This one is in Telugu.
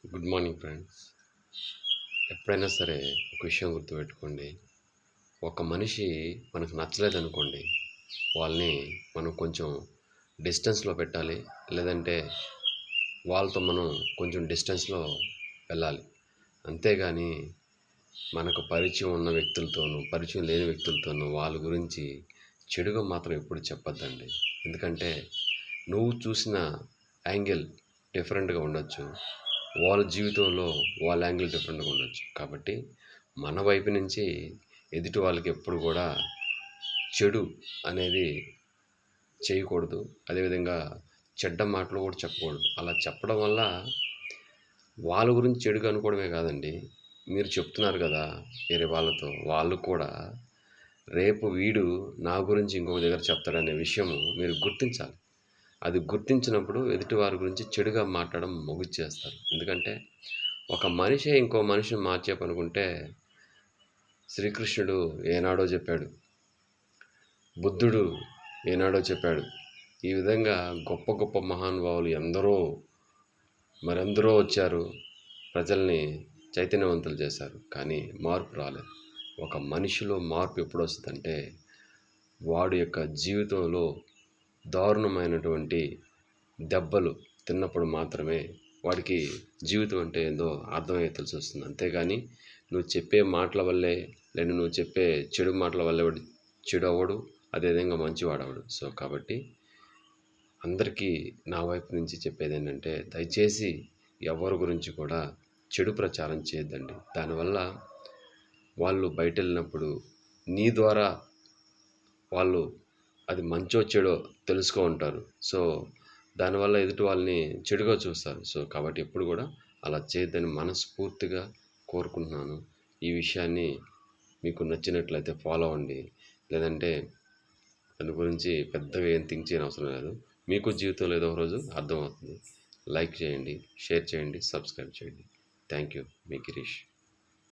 Good morning friends. ఎప్పుడైనా సరే ఒక విషయం గుర్తుపెట్టుకోండి. ఒక మనిషి మనకు నచ్చలేదనుకోండి, వాళ్ళని మనం కొంచెం డిస్టెన్స్లో పెట్టాలి. లేదంటే వాళ్ళతో మనం కొంచెం డిస్టెన్స్లో వెళ్ళాలి. అంతేగాని మనకు పరిచయం ఉన్న వ్యక్తులతోనూ, పరిచయం లేని వ్యక్తులతోనూ వాళ్ళ గురించి చెడుగా మాత్రం ఎప్పుడు చెప్పొద్దండి. ఎందుకంటే నువ్వు చూసిన యాంగిల్ డిఫరెంట్గా ఉండొచ్చు, వాళ్ళ జీవితంలో వాళ్ళ యాంగిల్ డిఫరెంట్గా ఉండొచ్చు. కాబట్టి మన వైపు నుంచి ఎదుటి వాళ్ళకి ఎప్పుడు కూడా చెడు అనేది చేయకూడదు. అదేవిధంగా చెడ్డ మాటలు కూడా చెప్పకూడదు. అలా చెప్పడం వల్ల వాళ్ళ గురించి చెడుగా అనుకోవడమే కాదండి, మీరు చెప్తున్నారు కదా వేరే వాళ్ళతో, వాళ్ళు కూడా రేపు వీడు నా గురించి ఇంకొక దగ్గర చెప్తాడనే విషయము మీరు గుర్తించాలి. అది గుర్తించినప్పుడు ఎదుటి వారి గురించి చెడుగా మాట్లాడడం ముగిచ్చేస్తారు. ఎందుకంటే ఒక మనిషే ఇంకో మనిషిని మార్చేపనుకుంటే శ్రీకృష్ణుడు ఏనాడో చెప్పాడు, బుద్ధుడు ఏనాడో చెప్పాడు. ఈ విధంగా గొప్ప గొప్ప మహానుభావులు మరెందరో వచ్చారు, ప్రజల్ని చైతన్యవంతులు చేశారు. కానీ మార్పు రాలేదు. ఒక మనిషిలో మార్పు ఎప్పుడు వస్తుందంటే వాడి యొక్క జీవితంలో దారుణమైనటువంటి దెబ్బలు తిన్నప్పుడు మాత్రమే వాడికి జీవితం అంటే ఏందో అర్థమయ్యే తెలిసి వస్తుంది. అంతేగాని నువ్వు చెప్పే మాటల వల్లే, లేదా నువ్వు చెప్పే చెడు మాటల వల్లే వాడు చెడు అవ్వడు, అదేవిధంగా మంచివాడవడు. సో కాబట్టి అందరికీ నా వైపు నుంచి చెప్పేది ఏంటంటే, దయచేసి ఎవరి గురించి కూడా చెడు ప్రచారం చేయొద్దండి. దానివల్ల వాళ్ళు బయట వెళ్ళినప్పుడు నీ ద్వారా వాళ్ళు అది మంచో చెడో తెలుసుకో ఉంటారు. సో దానివల్ల ఎదుటి వాళ్ళని చెడుగా చూస్తారు. సో కాబట్టి ఎప్పుడు కూడా అలా చేయొద్దని మనస్ఫూర్తిగా కోరుకుంటున్నాను. ఈ విషయాన్ని మీకు నచ్చినట్లయితే ఫాలో అవ్వండి. లేదంటే దాని గురించి పెద్దగా ఏం థింక్ చేయని అవసరం లేదు. మీకు జీవితంలో ఏదో ఒక రోజు అర్థమవుతుంది. లైక్ చేయండి, షేర్ చేయండి, సబ్స్క్రైబ్ చేయండి. Thank you. మీ గిరీష్.